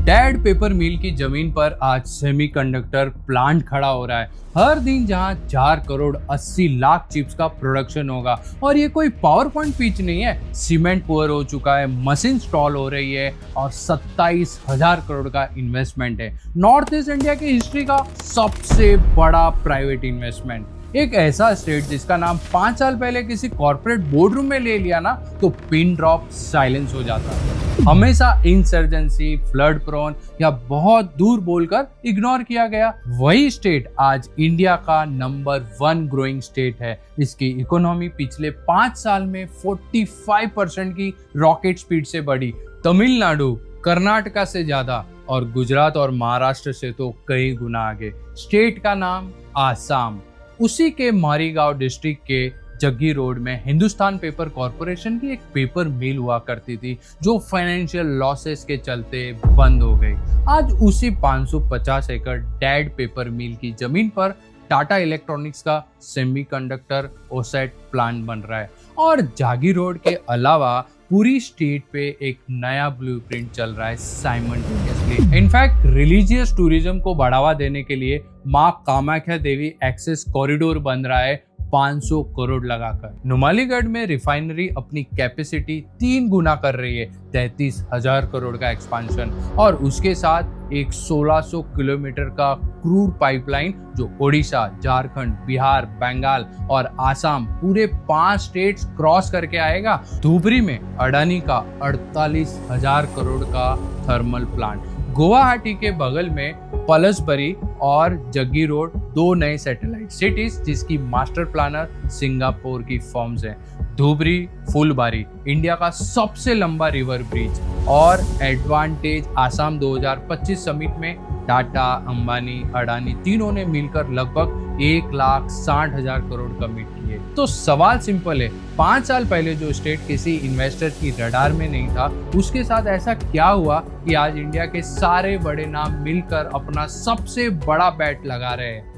Dad paper मिल की जमीन पर आज सेमीकंडक्टर प्लांट खड़ा हो रहा है। हर दिन जहां 4 करोड़ 80 लाख चिप्स का प्रोडक्शन होगा। और ये कोई पावर पॉइंट पिच नहीं है, सीमेंट पुअर हो चुका है, मशीन इंस्टॉल हो रही है और 27,000 करोड़ का इन्वेस्टमेंट है। नॉर्थ ईस्ट इंडिया की हिस्ट्री का सबसे बड़ा प्राइवेट इन्वेस्टमेंट। एक ऐसा स्टेट जिसका नाम 5 साल पहले किसी कॉर्पोरेट बोर्ड रूम में ले लिया ना तो पिन ड्रॉप साइलेंस हो जाता है। हमेशा इंसर्जेंसी, फ्लड प्रोन या बहुत दूर बोलकर इग्नोर किया गया वही स्टेट आज इंडिया का नंबर 1 ग्रोइंग स्टेट है। इसकी इकोनॉमी पिछले 5 साल में 45% की रॉकेट स्पीड से बढ़ी। तमिलनाडु कर्नाटका से ज्यादा और गुजरात और महाराष्ट्र से तो कई गुना आगे। स्टेट का नाम आसाम। उसी के मारीगांव डिस्ट्रिक्ट के जग्गी रोड में हिंदुस्तान पेपर कॉरपोरेशन की एक पेपर मिल हुआ करती थी जो फाइनेंशियल लॉसेस के चलते बंद हो गई। आज उसी 550 एकड़ डैड पेपर मिल की जमीन पर टाटा इलेक्ट्रॉनिक्स का सेमीकंडक्टर ओसेट प्लांट बन रहा है। और जागी रोड के अलावा पूरी स्टेट पे एक नया ब्लूप्रिंट चल रहा है साइमल्टेनियसली। इनफैक्ट रिलीजियस टूरिज्म को बढ़ावा देने के लिए मां कामाख्या देवी एक्सेस कॉरिडोर बन रहा है 500 करोड़ लगाकर। नुमालीगढ़ में रिफाइनरी अपनी कैपेसिटी 3 गुना कर रही है, 33,000 करोड़ का एक्सपांशन। और उसके साथ एक 1600 किलोमीटर का क्रूड पाइपलाइन जो ओडिशा, झारखंड, बिहार, बंगाल और आसाम पूरे 5 स्टेट्स क्रॉस करके आएगा। धुबरी में अडानी का 48,000 करोड़ का थर्मल प्लांट। गुवाहाटी के बगल में पलसबरी और जग्गी रोड 2 नए सैटेलाइट सिटीज जिसकी मास्टर प्लानर सिंगापुर की फर्म्स हैं। धुबरी फुलबारी इंडिया का सबसे लंबा रिवर ब्रिज। और एडवांटेज आसाम 2025 समिट में टाटा, अंबानी, अडानी तीनों ने मिलकर लगभग 1,60,000 करोड़ कमिट किए। तो सवाल सिंपल है, 5 साल पहले जो स्टेट किसी इन्वेस्टर की रडार में नहीं था उसके साथ ऐसा क्या हुआ कि आज इंडिया के सारे बड़े नाम मिलकर अपना सबसे बड़ा बैट लगा रहे हैं।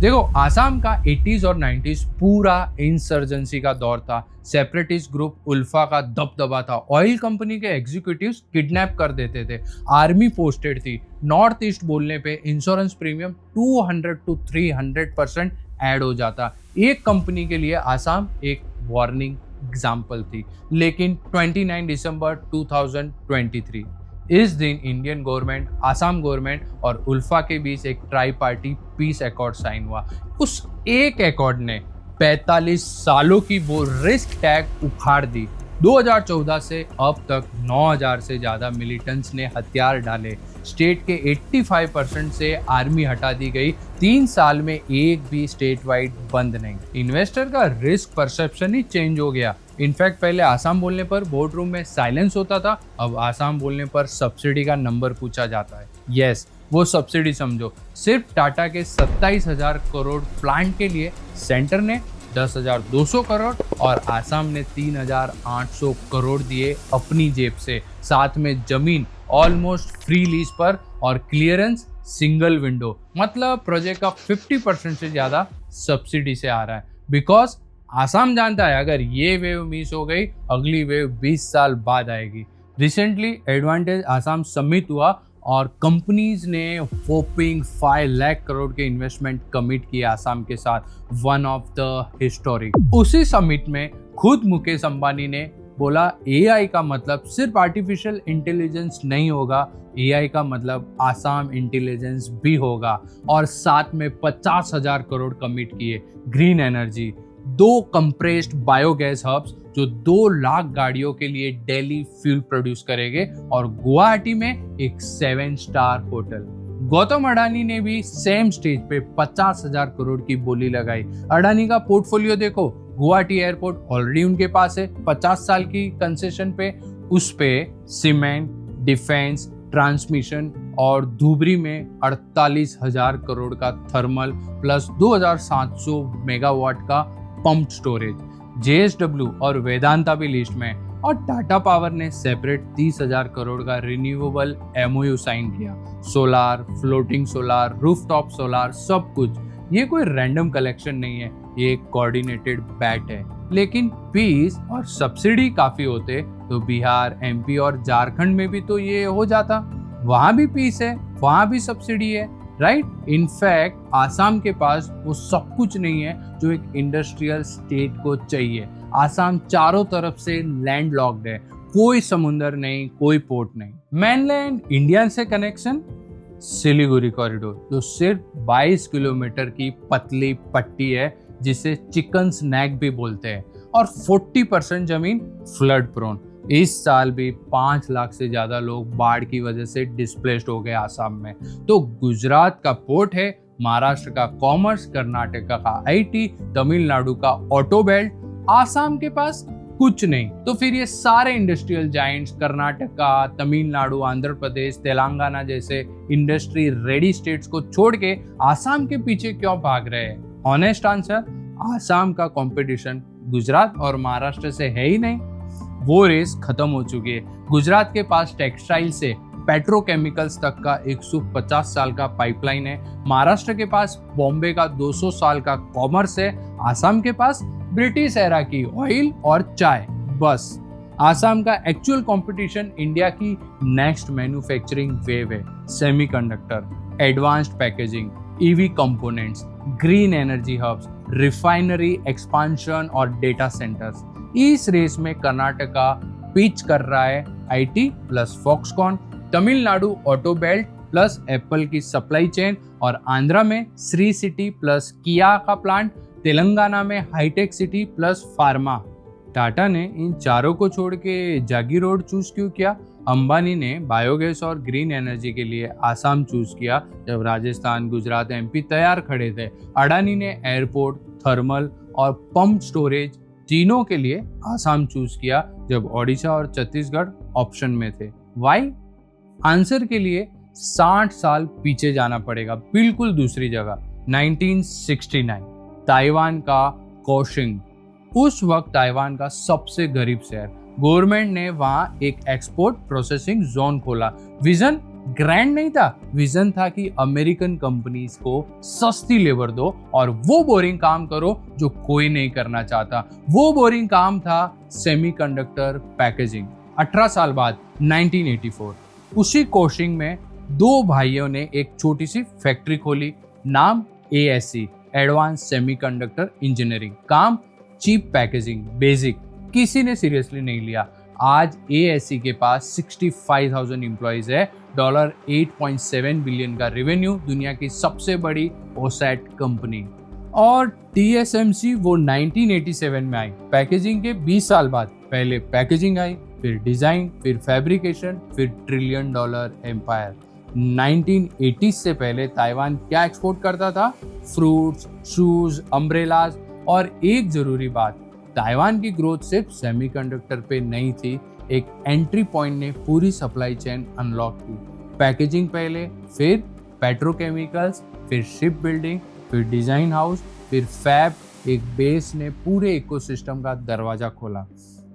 देखो, आसाम का 80s और 90s पूरा इंसर्जेंसी का दौर था। सेपरेटिस्ट ग्रुप उल्फा का दबदबा था। ऑयल कंपनी के एग्जीक्यूटिव्स किडनैप कर देते थे। आर्मी पोस्टेड थी। नॉर्थ ईस्ट बोलने पे इंश्योरेंस प्रीमियम 200 to 300% ऐड हो जाता। एक कंपनी के लिए आसाम एक वार्निंग एग्जाम्पल थी। लेकिन 29 दिसंबर 2023 इस दिन इंडियन गवर्नमेंट, आसाम गवर्नमेंट और उल्फा के बीच एक tri party peace accord sign हुआ। उस एक अकॉर्ड ने 45 सालों की वो रिस्क टैग उखाड़ दी। 2014 से अब तक 9,000 से ज्यादा मिलिटेंट्स ने हथियार डाले। स्टेट के 85% से आर्मी हटा दी गई। 3 साल में एक भी स्टेट वाइड बंद नहीं। इन्वेस्टर का रिस्क परसेप्शन ही चेंज हो गया। इनफैक्ट पहले आसाम बोलने पर बोर्ड रूम में साइलेंस होता था, अब आसाम बोलने पर सब्सिडी का नंबर पूछा जाता है। यस, वो सब्सिडी समझो। सिर्फ टाटा के 27,000 करोड़ प्लांट के लिए सेंटर ने 10,200 करोड़ और आसाम ने 3,800 करोड़ दिए अपनी जेब से। साथ में जमीन ऑलमोस्ट फ्री लीज पर और क्लियरेंस सिंगल विंडो। मतलब प्रोजेक्ट का 50% से ज्यादा सब्सिडी से आ रहा है। बिकॉज आसाम जानता है अगर ये वेव मिस हो गई अगली वेव 20 साल बाद आएगी। रिसेंटली एडवांटेज आसाम समिट हुआ और कंपनीज ने वॉपिंग 5 लाख करोड़ के इन्वेस्टमेंट कमिट किए आसाम के साथ। One of the historic. उसी समिट में खुद मुकेश अंबानी ने बोला एआई का मतलब सिर्फ आर्टिफिशियल इंटेलिजेंस नहीं होगा, एआई का मतलब आसाम इंटेलिजेंस भी होगा। और साथ में 50,000 करोड़ कमिट किए। Green energy, 2 compressed biogas hubs जो 2 लाख गाड़ियों के लिए डेली फ्यूल प्रोड्यूस करेंगे। और गुवाहाटी में एक 7 स्टार होटल। गौतम अडानी ने भी सेम स्टेज पे 50,000 करोड़ की बोली लगाई। अडानी का पोर्टफोलियो देखो, गुवाहाटी एयरपोर्ट ऑलरेडी उनके पास है 50 साल की कंसेशन पे। उस पे सीमेंट, डिफेंस, ट्रांसमिशन और धुबरी में 48,000 करोड़ का थर्मल प्लस 2,700 मेगावाट का पंप स्टोरेज। JSW और वेदांता भी लिस्ट में। और टाटा पावर ने सेपरेट 30,000 करोड़ का रिन्यूएबल MOU साइन किया। Solar, floating solar, rooftop solar, सब कुछ। ये कोई रैंडम कलेक्शन नहीं है, ये एक कोऑर्डिनेटेड बैट है। लेकिन फीस और सब्सिडी काफी होते तो बिहार, MP और झारखंड में भी तो ये हो जाता। वहां भी पीस है, वहां भी सब्सिडी है, राइट। इनफैक्ट आसाम के पास वो सब कुछ नहीं है जो एक इंडस्ट्रियल स्टेट को चाहिए। आसाम चारों तरफ से लैंड लॉक्ड है, कोई समुंदर नहीं, कोई पोर्ट नहीं। मेनलैंड इंडिया से कनेक्शन सिलीगुड़ी कॉरिडोर, जो सिर्फ 22 किलोमीटर की पतली पट्टी है जिसे चिकन स्नैक भी बोलते हैं, और 40% जमीन फ्लड प्रोन। इस साल भी 5 लाख से ज्यादा लोग बाढ़ की वजह से डिस्प्लेस्ड हो गए आसाम में। तो गुजरात का पोर्ट है, महाराष्ट्र का कॉमर्स, कर्नाटका का आईटी, तमिलनाडु का ऑटो बेल्ट, आसाम के पास कुछ नहीं। तो फिर ये सारे इंडस्ट्रियल जायंट्स कर्नाटका, तमिलनाडु, आंध्र प्रदेश, तेलंगाना जैसे इंडस्ट्री रेडी स्टेट्स को छोड़ के आसाम के पीछे क्यों भाग रहे हैं? ऑनेस्ट आंसर, आसाम का कंपटीशन गुजरात और महाराष्ट्र से है ही नहीं। वो रेस खत्म हो चुकी है। गुजरात के पास टेक्सटाइल से पेट्रोकेमिकल्स तक का 150 साल का पाइपलाइन है, महाराष्ट्र के पास बॉम्बे का 200 साल का कॉमर्स है, आसाम के पास ब्रिटिश एरा की ऑयल और चाय। बस आसाम का एक्चुअल कंपटीशन इंडिया की नेक्स्ट मैन्युफैक्चरिंग वेव है। Semiconductor, advanced packaging, EV components, green energy hubs, refinery expansion और डेटा सेंटर्स। इस रेस में कर्नाटका पिच कर रहा है IT plus Foxconn, Tamil Nadu auto belt plus Apple की सप्लाई चेन, और आंध्रा में श्री सिटी प्लस किया का प्लांट, तेलंगाना में hitech city plus pharma. Tata ने इन चारों को छोड़ के जागीरोड चूज क्यों किया? अंबानी ने बायोगैस और ग्रीन एनर्जी के लिए आसाम चूज किया जब राजस्थान, गुजरात, एमपी तैयार खड़े थे। अडानी ने एयरपोर्ट, थर्मल और पंप स्टोरेज तीनों के लिए आसाम चूज किया जब ओडिशा और छत्तीसगढ़ ऑप्शन में थे। वाई? आंसर के लिए 60 साल पीछे जाना पड़ेगा, बिल्कुल दूसरी जगह। 1969 ताइवान का कोशिंग, उस वक्त ताइवान का सबसे गरीब शहर। गवर्नमेंट ने वहां एक एक्सपोर्ट प्रोसेसिंग जोन खोला। विजन ग्रैंड नहीं था, विजन था कि अमेरिकन कंपनीज को सस्ती लेबर दो और वो बोरिंग काम करो जो कोई नहीं करना चाहता। वो बोरिंग काम था सेमीकंडक्टर पैकेजिंग। 18 साल बाद 1984 उसी कोशिंग में दो भाइयों ने एक छोटी सी फैक्ट्री खोली, नाम ASE, एडवांस सेमीकंडक्टर इंजीनियरिंग। काम चीप पैकेजिंग, बेसिक। किसी ने सीरियसली नहीं लिया। आज ASE के पास 65,000 एम्प्लॉइज है, $8.7 बिलियन का रेवेन्यू, दुनिया की सबसे बड़ी OSAT कंपनी। और TSMC वो 1987 में आई, पैकेजिंग के 20 साल बाद। पहले पैकेजिंग आई, फिर डिजाइन, फिर फैब्रिकेशन, फिर $1 ट्रिलियन एम्पायर। 1980 से पहले ताइवान क्या एक्सपोर्ट करता था? Fruits, shoes, umbrellas. और एक जरूरी बात, ताइवान की ग्रोथ सिर्फ सेमीकंडक्टर पे नहीं थी, एक एंट्री पॉइंट ने पूरी सप्लाई चेन अनलॉक की। पैकेजिंग पहले, फिर पेट्रोकेमिकल्स, फिर शिप बिल्डिंग, फिर डिजाइन हाउस, फिर फैब। एक बेस ने पूरे इकोसिस्टम का दरवाजा खोला।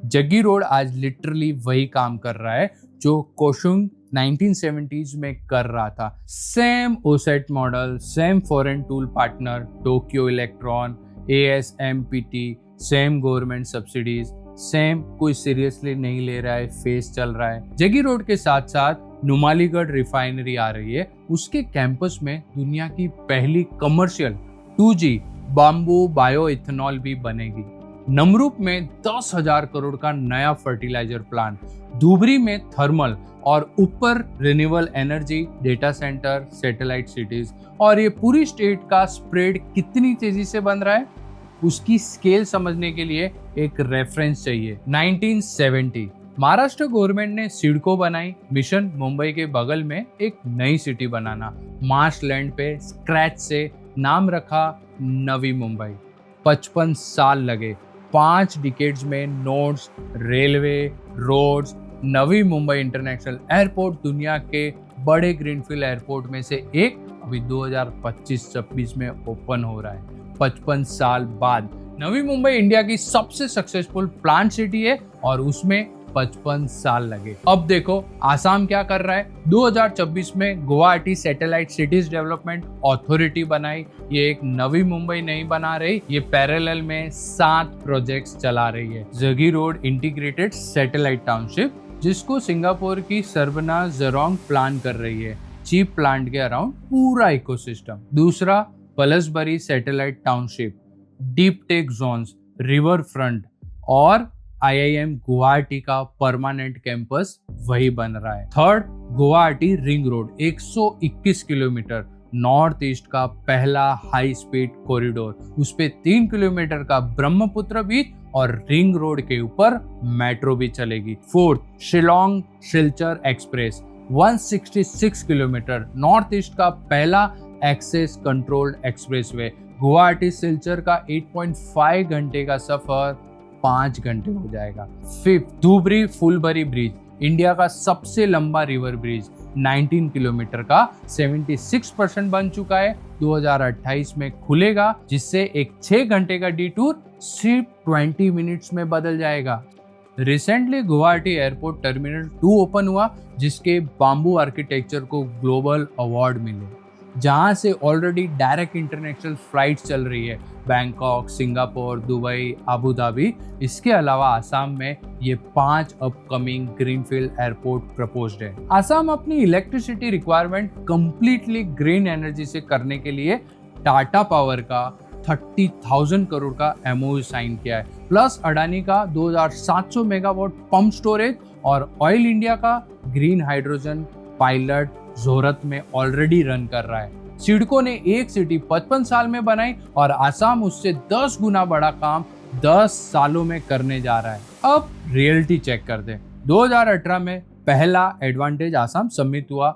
जागीरोड आज लिटरली वही काम कर रहा है जो कोशुंग 1970s में कर रहा था। Same OSAT model, same foreign tool partner, Tokyo electron, ASMPT, same government subsidies, same. कोई सीरियसली नहीं ले रहा है, फेस चल रहा है। जागीरोड के साथ साथ नुमालीगढ़ रिफाइनरी आ रही है, उसके कैंपस में दुनिया की पहली commercial 2G bamboo bio ethanol भी बनेगी। नमरूप में 10,000 करोड़ का नया फर्टिलाइजर प्लांट, धुबरी में थर्मल, और ऊपर renewable energy, data centre, satellite cities. और ये पूरी स्टेट का स्प्रेड कितनी तेजी से बन रहा है, उसकी स्केल समझने के लिए एक रेफरेंस चाहिए। 1970 महाराष्ट्र गवर्नमेंट ने सिडको बनाई, मिशन मुंबई के बगल में एक नई सिटी बनाना। मार्श लैंड पे स्क्रैच से नाम रखा नवी मुंबई। 55 साल लगे, 5 डिकेड्स में nodes, railway, roads. Navi Mumbai international airport दुनिया के बड़े ग्रीनफील्ड एयरपोर्ट में से एक, अभी 2025-26 में ओपन हो रहा है। 55 साल बाद नवी मुंबई इंडिया की सबसे सक्सेसफुल प्लांट सिटी है और उसमें 55 साल लगे। अब देखो आसाम क्या कर रहा है। 2026 में Guwahati satellite cities development authority बनाई। ये एक नवी मुंबई नहीं बना रही, ये पैरेलल में 7 प्रोजेक्ट्स चला रही है। जागीरोड इंटीग्रेटेड सैटेलाइट टाउनशिप, जिसको सिंगापुर की सरबना ज़ेरोंग प्लान कर रही है, चीप प्लांट के अराउंड पूरा इकोसिस्टम। दूसरा Palasbari satellite township, deep tech zones, river front और IIM गुवाहाटी का परमानेंट कैंपस वही बन रहा है। Third Guwahati ring road, 121 kilometre, north east का पहला हाई स्पीड कॉरिडोर, उस पे 3 किलोमीटर का ब्रह्मपुत्र बीच और रिंग रोड के ऊपर मेट्रो भी चलेगी। Fourth Shillong Silchar express, 166 kilometre, north east का पहला access controlled expressway, Guwahati Silchar का 8.5 घंटे का सफर 5 घंटे हो जाएगा। Fifth Dhubri Phulbari bridge, India का सबसे लंबा रिवर ब्रिज, 19 किलोमीटर का 76% बन चुका है, 2028 में खुलेगा, जिससे एक 6 घंटे का डिटूर सिर्फ 20 मिनट्स में बदल जाएगा। Recently Guwahati airport terminal 2 open हुआ, जिसके बाम्बू आर्किटेक्चर को ग्लोबल अवार्ड मिले, जहां से ऑलरेडी डायरेक्ट इंटरनेशनल फ्लाइट चल रही है, Bangkok, Singapore, Dubai, Abu Dhabi. इसके अलावा आसाम में ये 5 अपकमिंग ग्रीनफील्ड एयरपोर्ट प्रपोज्ड है। आसाम अपनी electricity requirement completely green energy से करने के लिए टाटा पावर का 30,000 करोड़ का MOU साइन किया है, प्लस अडानी का 2700 मेगावाट पंप स्टोरेज और ऑयल इंडिया का ग्रीन हाइड्रोजन पायलट जोरत में ऑलरेडी रन कर रहा है। सिडको ने एक सिटी 55 साल में बनाई और आसाम उससे 10 गुना बड़ा काम 10 सालों में करने जा रहा है। अब रियलिटी चेक कर दे। 2018 में पहला एडवांटेज आसाम समिट हुआ,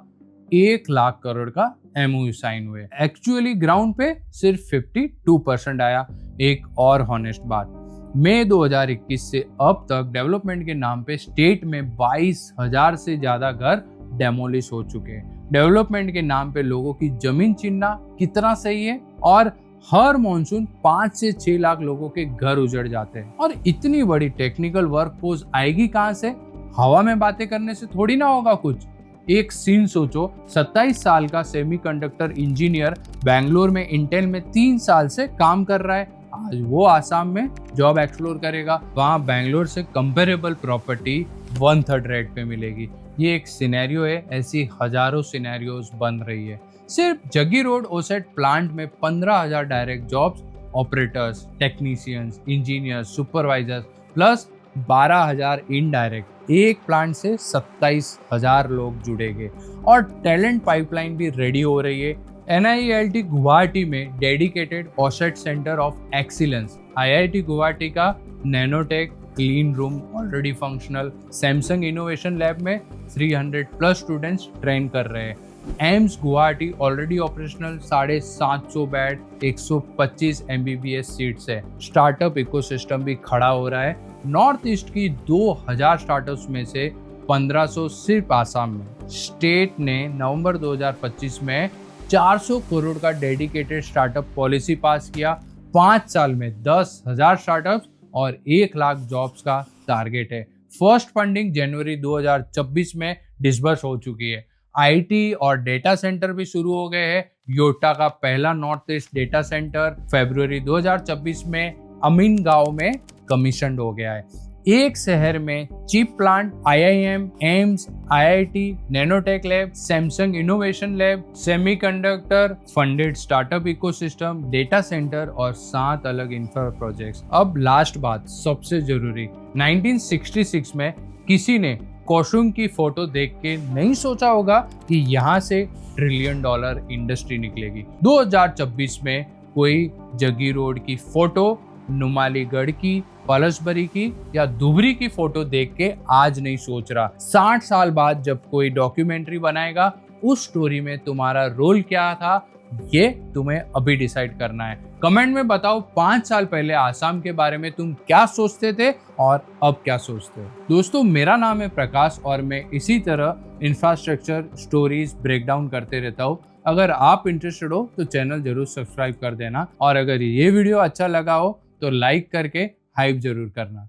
1 लाख करोड़ का MOU साइन हुए। एक्चुअली ग्राउंड पे सिर्फ 52% आया। एक और हॉनेस्ट बात, मई 2021 से अब तक डेवलपमेंट के नाम पे स्टेट में 22,000 से ज्यादा घर डेमोलिश हो चुके हैं। डेवलपमेंट के नाम पे लोगों की जमीन छीनना कितना सही है? और हर मॉनसून 5 से 6 लाख लोगों के घर उजड़ जाते हैं। और इतनी बड़ी टेक्निकल वर्कफोर्स आएगी कहां से? हवा में बातें करने से थोड़ी ना होगा कुछ। एक सीन सोचो, 27 साल का सेमीकंडक्टर इंजीनियर बैंगलोर में इंटेल में 3 साल से काम कर रहा है, आज वो आसाम में जॉब एक्सप्लोर करेगा। वहां बैंगलोर से कंपेरेबल प्रॉपर्टी 1/3 रेट पे मिलेगी। ये एक सिनेरियो है, ऐसी हजारों सिनेरियोज बन रही है। सिर्फ जगी रोड ओसेट प्लांट में 15,000 direct jobs, operators, technicians, engineers, supervisors plus 12,000 indirect. एक प्लांट से 27,000 लोग जुड़ेंगे और टैलेंट पाइपलाइन भी रेडी हो रही है। NIELT गुवाहाटी में dedicated OSAT centre of excellence, IIT Guwahati का nanotech clean room already functional, Samsung innovation lab में 300 प्लस स्टूडेंट्स ट्रेन कर रहे हैं। AIIMS Guwahati already operational, 750 bed, 125 MBBS seats है। स्टार्टअप इकोसिस्टम भी खड़ा हो रहा है। नॉर्थ ईस्ट की 2000 स्टार्टअप्स में से 1500 सिर्फ आसाम में। स्टेट ने नवंबर 2025 में 400 करोड़ का डेडिकेटेड स्टार्टअप पॉलिसी पास किया। 5 साल में 10,000 स्टार्टअप्स और 1 लाख जॉब्स का टारगेट है। फर्स्ट फंडिंग जनवरी 2026 में डिसबर्स हो चुकी है। IT और डेटा सेंटर भी शुरू हो गए हैं। योटा का पहला नॉर्थ ईस्ट डेटा सेंटर फरवरी 2026 में अमीन गांव में कमीशन हो गया है। एक शहर में chip plant, IIM, AIIMS, IIT, nanotech lab, Samsung innovation lab, semiconductor funded startup ecosystem, data centre और 7 अलग इंफ्रा प्रोजेक्ट्स। अब लास्ट बात सबसे जरूरी, 1966 में किसी ने कोशुंग की फोटो देख के नहीं सोचा होगा कि यहाँ से $1 ट्रिलियन इंडस्ट्री निकलेगी। 2026 में कोई जगी रोड की फोटो, नुमालीगढ़ की, पलसबरी की या धुबरी की फोटो देख के आज नहीं सोच रहा। 60 साल बाद जब कोई डॉक्यूमेंट्री बनाएगा, उस स्टोरी में तुम्हारा रोल क्या था, ये तुम्हें अभी डिसाइड करना है। कमेंट में बताओ 5 साल पहले आसाम के बारे में तुम क्या सोचते थे और अब क्या सोचते हो। दोस्तों, मेरा नाम है प्रकाश और मैं इसी तरह इंफ्रास्ट्रक्चर स्टोरीज ब्रेकडाउन करते रहता हूँ। अगर आप इंटरेस्टेड हो तो चैनल जरूर सब्सक्राइब कर देना और अगर ये वीडियो अच्छा लगा हो तो लाइक करके हाइप जरूर करना।